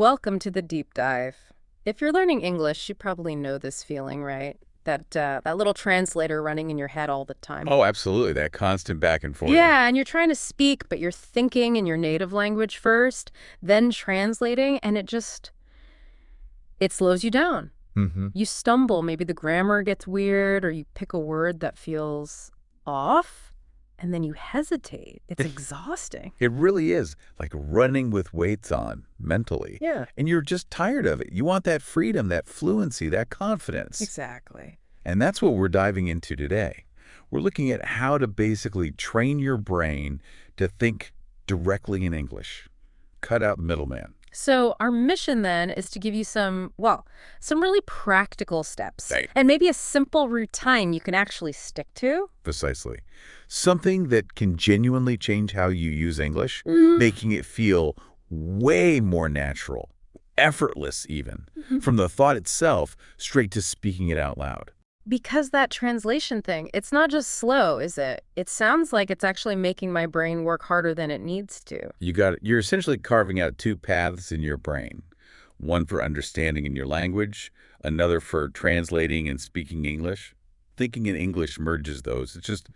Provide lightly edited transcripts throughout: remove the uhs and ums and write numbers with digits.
Welcome to the deep dive. If you're learning English, you probably know this feeling, right? That little translator running in your head all the time. Oh, absolutely. That constant back and forth. Yeah, and you're trying to speak, but you're thinking in your native language first, then translating, and it slows you down. Hmm. You stumble, maybe the grammar gets weird, or you pick a word that feels off, and then you hesitate. It's exhausting. It really is like running with weights on mentally. Yeah, And you're just tired of it. You want that freedom, that fluency, that confidence. exactly. And that's what we're diving into today. We're looking at how to basically train your brain to think directly in English. Cut out the middleman. So our mission then is to give you some really practical steps Right. and maybe a simple routine you can actually stick to. Precisely. Something that can genuinely change how you use English, Mhm. making it feel way more natural, effortless even, from the thought itself straight to speaking it out loud. Because that translation thing, it's not just slow, is it? It sounds like it's actually making my brain work harder than it needs to. You're essentially carving out two paths in your brain, one for understanding in your language, another for translating and speaking English. Thinking in English merges those. It's just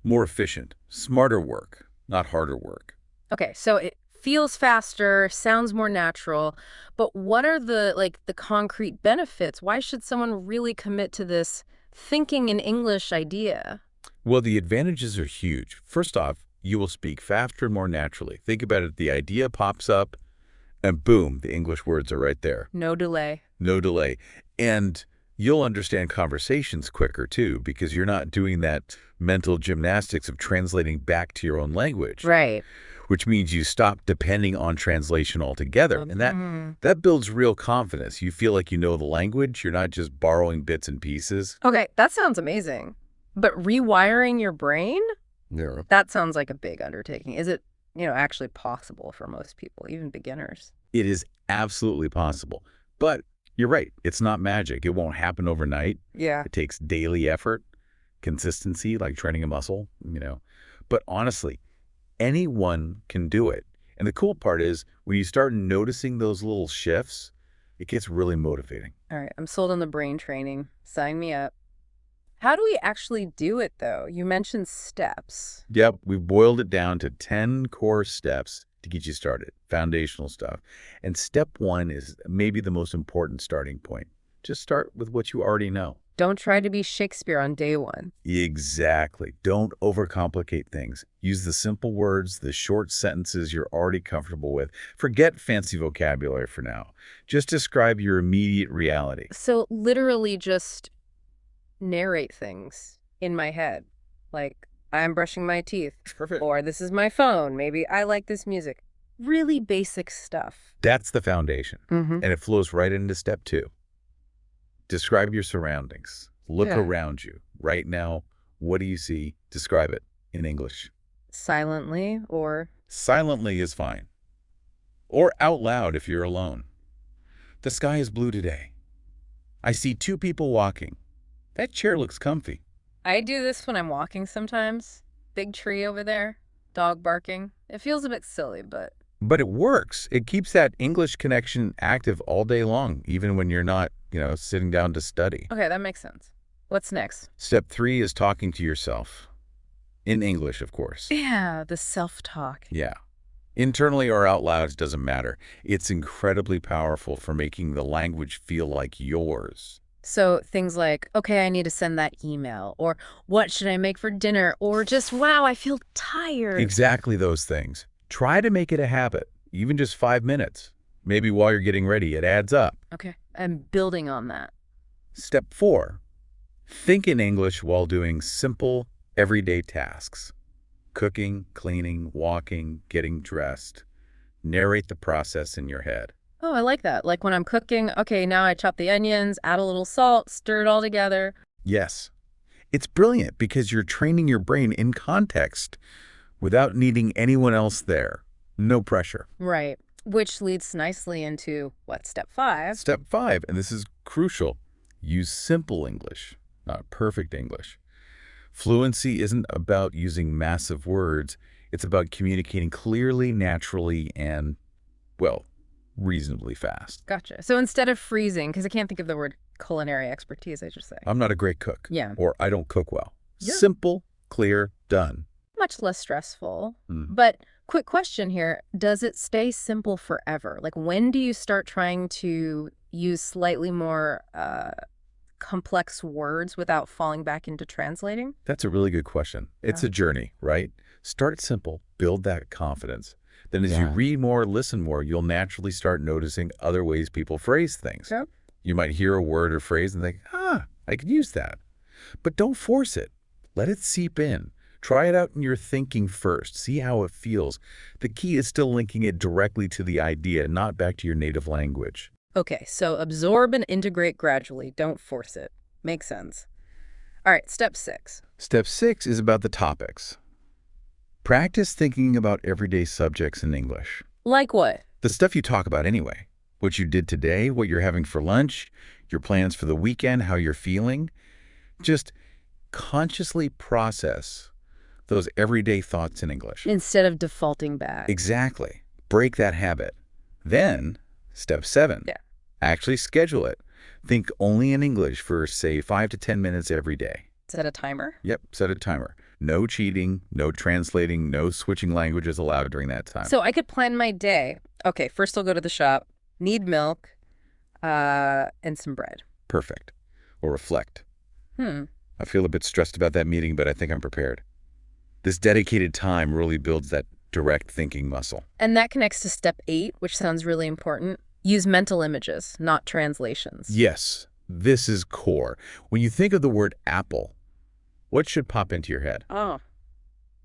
more efficient, smarter work, not harder work. Okay, so it feels faster, sounds more natural, but what are the concrete benefits? Why should someone really commit to this thinking in English idea? Well, the advantages are huge. First off, you will speak faster and more naturally. Think about it. The idea pops up, and boom, the English words are right there. No delay. No delay. And you'll understand conversations quicker, too, because you're not doing that mental gymnastics of translating back to your own language, Right. which means you stop depending on translation altogether. And Mhm. that builds real confidence. You feel like you know the language. You're not just borrowing bits and pieces. Okay, that sounds amazing. But rewiring your brain? Yeah. That sounds like a big undertaking. Is it, actually possible for most people, even beginners? It is absolutely possible. But you're right. It's not magic. It won't happen overnight. Yeah. It takes daily effort, consistency, like training a muscle. But honestly, anyone can do it. And the cool part is when you start noticing those little shifts, it gets really motivating. All right, I'm sold on the brain training. Sign me up. How do we actually do it, though? You mentioned steps. Yep, we've boiled it down to 10 core steps to get you started, foundational stuff. And step one is maybe the most important starting point. Just start with what you already know. Don't try to be Shakespeare on day one. Exactly. Don't overcomplicate things. Use the simple words, the short sentences you're already comfortable with. Forget fancy vocabulary for now. Just describe your immediate reality. So literally just narrate things in my head. Like, I'm brushing my teeth. Perfect. Or this is my phone. Maybe I like this music. Really basic stuff. That's the foundation. Mm-hmm. And it flows right into step two. Describe your surroundings. Look Yeah. around you. Right now, what do you see? Describe it in English. Silently or Silently is fine. Or out loud if you're alone. The sky is blue today. I see two people walking. That chair looks comfy. I do this when I'm walking sometimes. Big tree over there, dog barking. It feels a bit silly, but But it works. It keeps that English connection active all day long, even when you're not sitting down to study. okay, that makes sense. What's next? Step three is talking to yourself. In English, of course. Yeah, the self-talk. Yeah. Internally or out loud, it doesn't matter. It's incredibly powerful for making the language feel like yours. So things like, okay, I need to send that email, or what should I make for dinner, or just, wow, I feel tired. Exactly those things. Try to make it a habit, even just 5 minutes. Maybe while you're getting ready, it adds up. Okay, I'm building on that. Step four, think in English while doing simple, everyday tasks. Cooking, cleaning, walking, getting dressed. Narrate the process in your head. Oh, I like that. Like when I'm cooking, okay, now I chop the onions, add a little salt, stir it all together. Yes. It's brilliant because you're training your brain in context without needing anyone else there. No pressure. Right. Which leads nicely into, what, step 5? Step five, and this is crucial, use simple English, not perfect English. Fluency isn't about using massive words. It's about communicating clearly, naturally, and, well, reasonably fast. Gotcha. So instead of freezing, because I can't think of the word culinary expertise, I just say. I'm not a great cook. Yeah. Or I don't cook well. Yeah. Simple, clear, done. Much less stressful. Mm. But quick question here. Does it stay simple forever? Like, when do you start trying to use slightly more complex words without falling back into translating? That's a really good question. It's Yeah. a journey, right? Start simple, build that confidence. Then as you Yeah. read more, listen more, you'll naturally start noticing other ways people phrase things. Yep. You might hear a word or phrase and think, I could use that. But don't force it. Let it seep in. Try it out in your thinking first. See how it feels. The key is still linking it directly to the idea, not back to your native language. Okay, so absorb and integrate gradually. Don't force it. Makes sense. All right, step 6. Step 6 is about the topics. Practice thinking about everyday subjects in English. Like what? The stuff you talk about anyway. What you did today, what you're having for lunch, your plans for the weekend, how you're feeling. Just consciously process those everyday thoughts in English. Instead of defaulting back. Exactly. Break that habit. Then, step 7. Yeah. Actually schedule it. Think only in English for, say, 5 to 10 minutes every day. Set a timer? Yep, set a timer. No cheating, no translating, no switching languages allowed during that time. So I could plan my day. Okay, first I'll go to the shop, need milk, and some bread. Perfect. Or reflect. Hmm. I feel a bit stressed about that meeting, but I think I'm prepared. This dedicated time really builds that direct thinking muscle. And that connects to step 8, which sounds really important. Use mental images, not translations. Yes, this is core. When you think of the word apple, what should pop into your head? Oh,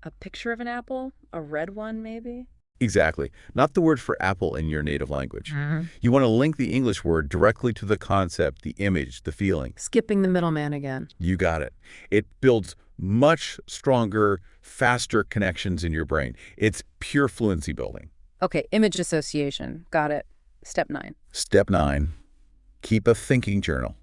a picture of an apple? A red one, maybe? Exactly. Not the word for apple in your native language. You want to link the English word directly to the concept, the image, the feeling. Skipping the middleman again. You got it. It builds much stronger, faster connections in your brain. It's pure fluency building. Okay, image association. Got it. Step 9. Step 9, keep a thinking journal.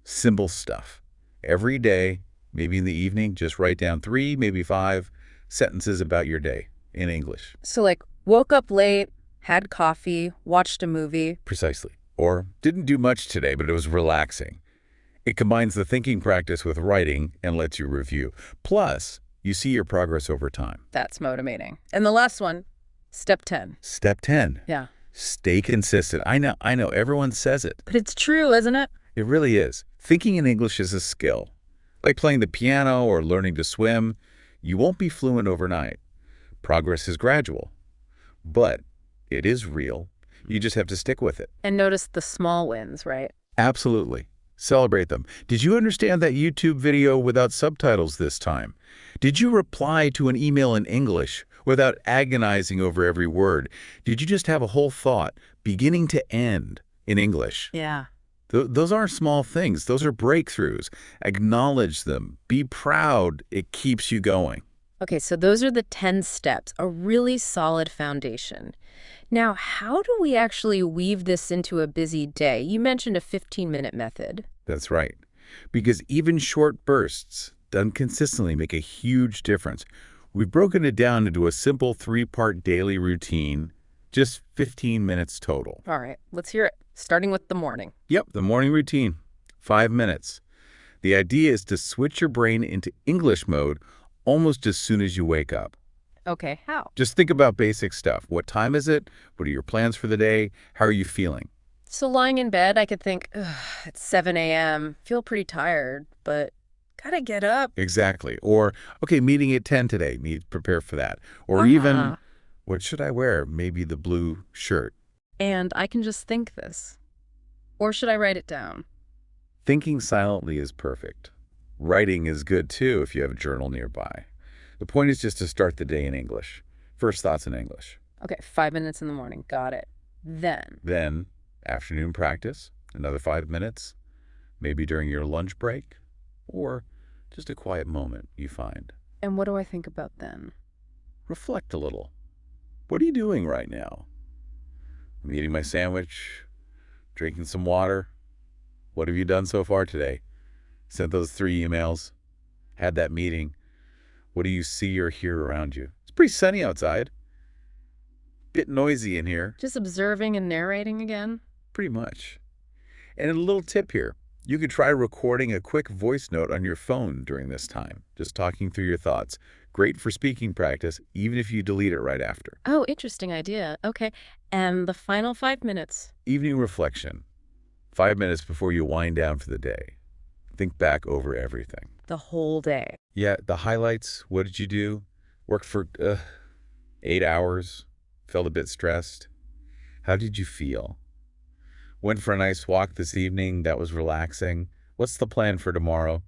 Simple stuff. Every day, maybe in the evening, just write down 3, maybe 5 sentences about your day in English. So like, woke up late, had coffee, watched a movie. Precisely. Or didn't do much today, but it was relaxing. It combines the thinking practice with writing and lets you review. Plus, you see your progress over time. That's motivating. And the last one, step 10. Step 10. Yeah. Stay consistent. I know, everyone says it. But it's true, isn't it? It really is. Thinking in English is a skill. Like playing the piano or learning to swim, you won't be fluent overnight. Progress is gradual. But it is real. You just have to stick with it. And notice the small wins, right? Absolutely. Celebrate them. Did you understand that YouTube video without subtitles this time? Did you reply to an email in English without agonizing over every word? Did you just have a whole thought, beginning to end, in English? Yeah. Those aren't small things. Those are breakthroughs. Acknowledge them. Be proud. It keeps you going. Okay, so those are the 10 steps, a really solid foundation. Now, how do we actually weave this into a busy day? You mentioned a 15-minute method. That's right. Because even short bursts done consistently make a huge difference. We've broken it down into a simple 3-part daily routine, just 15 minutes total. All right, let's hear it. Starting with the morning. Yep, the morning routine, 5 minutes. The idea is to switch your brain into English mode almost as soon as you wake up. Okay, how? Just think about basic stuff. What time is it? What are your plans for the day? How are you feeling? So lying in bed, I could think, ugh, it's 7 a.m., feel pretty tired, but gotta get up. Exactly. Or, okay, meeting at 10 today. Need to prepare for that. Or even, what should I wear? Maybe the blue shirt. And I can just think this. Or should I write it down? Thinking silently is perfect. Writing is good too if you have a journal nearby. The point is just to start the day in English. First thoughts in English. Okay, 5 minutes in the morning. Got it. Then, afternoon practice, another 5 minutes, maybe during your lunch break, or just a quiet moment you find. And what do I think about then? Reflect a little. What are you doing right now? I'm eating my sandwich, drinking some water. What have you done so far today? Sent those 3 emails, had that meeting. What do you see or hear around you? It's pretty sunny outside. Bit noisy in here, Just observing and narrating again? pretty much. And a little tip here. You could try recording a quick voice note on your phone during this time, just talking through your thoughts. Great for speaking practice, even if you delete it right after. Oh, interesting idea. Okay. And the final 5 minutes? Evening reflection. 5 minutes before you wind down for the day. Think back over everything. The whole day. Yeah, the highlights. What did you do? Worked for 8 hours. Felt a bit stressed. How did you feel? Went for a nice walk this evening. That was relaxing. What's the plan for tomorrow?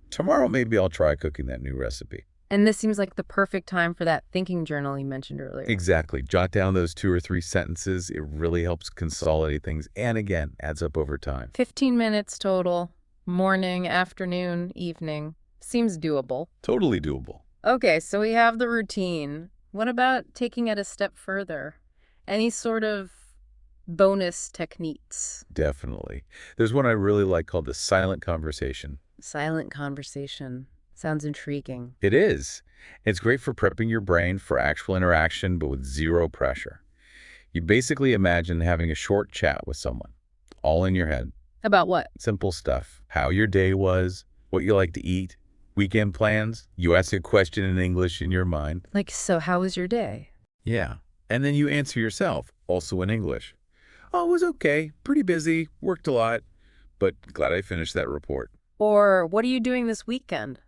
Tomorrow, maybe I'll try cooking that new recipe. And this seems like the perfect time for that thinking journal you mentioned earlier. Exactly. Jot down those 2 or 3 sentences. It really helps consolidate things and, again, adds up over time. 15 minutes total. Morning, afternoon, evening. Seems doable. Totally doable. Okay, so we have the routine. What about taking it a step further? Any sort of bonus techniques? Definitely. There's one I really like called the silent conversation. Silent conversation. Sounds intriguing. It is. It's great for prepping your brain for actual interaction, but with zero pressure. You basically imagine having a short chat with someone, all in your head. About what? Simple stuff. How your day was, what you like to eat, weekend plans. You ask a question in English in your mind. Like, so how was your day? Yeah. And then you answer yourself, also in English. Oh, it was okay. Pretty busy. Worked a lot. But glad I finished that report. Or, what are you doing this weekend?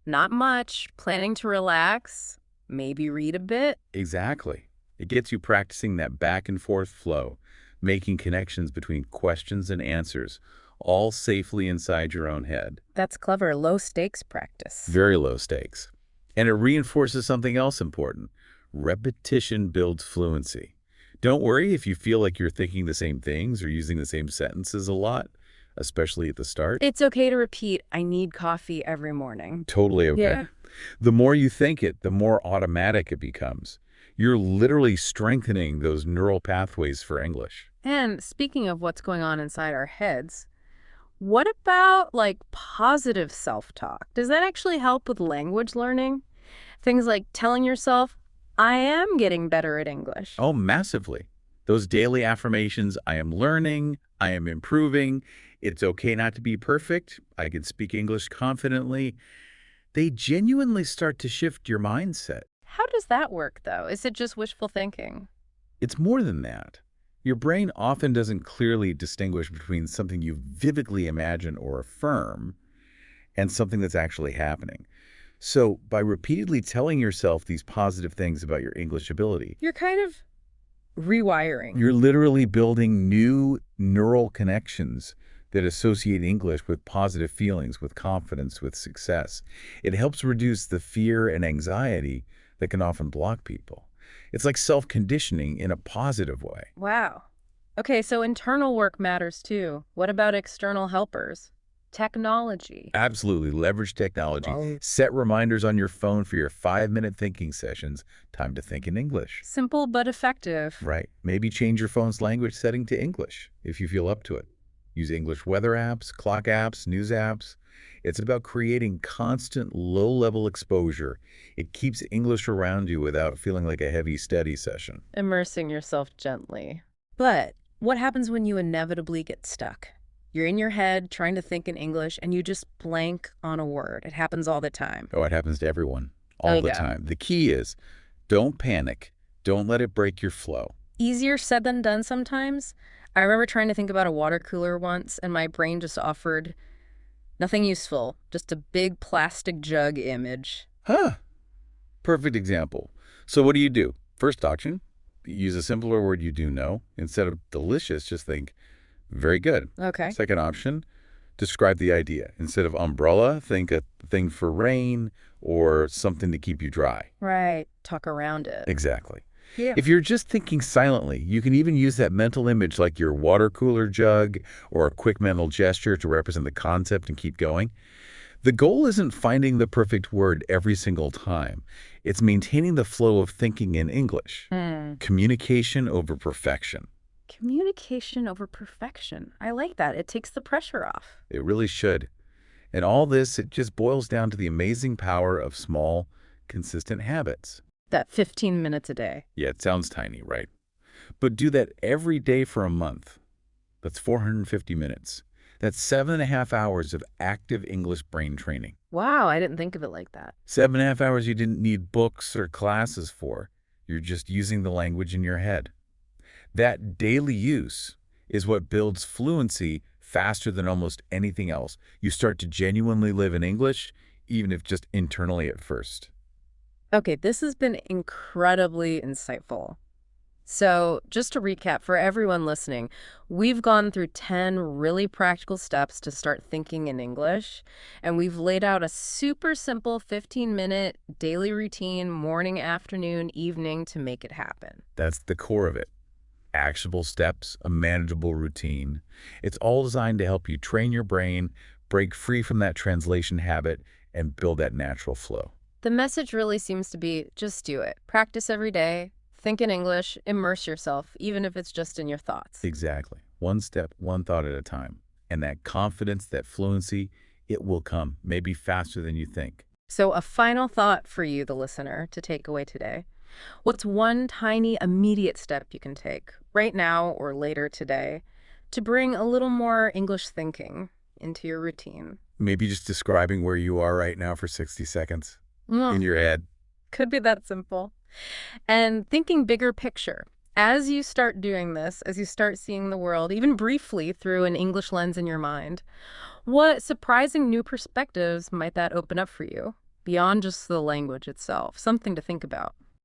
Not much. Planning to relax? Maybe read a bit? Exactly. It gets you practicing that back and forth flow, making connections between questions and answers, all safely inside your own head. That's clever. Low stakes practice. Very low stakes. And it reinforces something else important. Repetition builds fluency. Don't worry if you feel like you're thinking the same things or using the same sentences a lot, especially at the start. It's okay to repeat, I need coffee every morning. Totally okay. Yeah. The more you think it, the more automatic it becomes. You're literally strengthening those neural pathways for English. And speaking of what's going on inside our heads, what about like positive self-talk? Does that actually help with language learning? Things like telling yourself, I am getting better at English. Oh, massively. Those daily affirmations, I am learning, I am improving, it's okay not to be perfect, I can speak English confidently. They genuinely start to shift your mindset. How does that work, though? Is it just wishful thinking? It's more than that. Your brain often doesn't clearly distinguish between something you vividly imagine or affirm and something that's actually happening. So by repeatedly telling yourself these positive things about your English ability, You're kind of rewiring. you're literally building new neural connections that associate English with positive feelings, with confidence, with success. It helps reduce the fear and anxiety that can often block people. It's like self-conditioning in a positive way. Wow. Okay, so internal work matters too. What about external helpers? Technology. Absolutely. Leverage technology. Wow. Set reminders on your phone for your 5-minute thinking sessions. Time to think in English. Simple but effective. Right. Maybe change your phone's language setting to English if you feel up to it. Use English weather apps, clock apps, news apps. It's about creating constant low-level exposure. It keeps English around you without feeling like a heavy study session. Immersing yourself gently. But what happens when you inevitably get stuck? You're in your head trying to think in English and you just blank on a word. It happens all the time. Oh, it happens to everyone all the Yeah. time. The key is don't panic. Don't let it break your flow. Easier said than done sometimes. I remember trying to think about a water cooler once and my brain just offered nothing useful, just a big plastic jug image. Huh. Perfect example. So what do? First option, use a simpler word you do know. Instead of delicious, just think very good. Okay. Second option, describe the idea. Instead of umbrella, think a thing for rain or something to keep you dry. Right. Talk around it. Exactly. Yeah. If you're just thinking silently, you can even use that mental image like your water cooler jug or a quick mental gesture to represent the concept and keep going. The goal isn't finding the perfect word every single time. It's maintaining the flow of thinking in English. Communication over perfection. Communication over perfection. I like that. It takes the pressure off. It really should. And all this, it just boils down to the amazing power of small, consistent habits. That 15 minutes a day. Yeah, it sounds tiny, right? But do that every day for a month. That's 450 minutes. That's 7.5 hours of active English brain training. Wow, I didn't think of it like that. 7.5 hours you didn't need books or classes for. You're just using the language in your head. That daily use is what builds fluency faster than almost anything else. You start to genuinely live in English, even if just internally at first. Okay, this has been incredibly insightful. So, just to recap for everyone listening, we've gone through 10 really practical steps to start thinking in English, and we've laid out a super simple 15-minute daily routine, morning, afternoon, evening to make it happen. That's the core of it. Actionable steps, a manageable routine. It's all designed to help you train your brain, break free from that translation habit, and build that natural flow. The message really seems to be just do it. Practice every day, think in English, immerse yourself, even if it's just in your thoughts. Exactly. One step, one thought at a time. And that confidence, that fluency, it will come, maybe faster than you think. So, a final thought for you, the listener, to take away today. What's one tiny, immediate step you can take right now or later today to bring a little more English thinking into your routine? Maybe just describing where you are right now for 60 seconds Mm, in your head. could be that simple. And thinking bigger picture. As you start doing this, as you start seeing the world, even briefly through an English lens in your mind, what surprising new perspectives might that open up for you beyond just the language itself? Something to think about.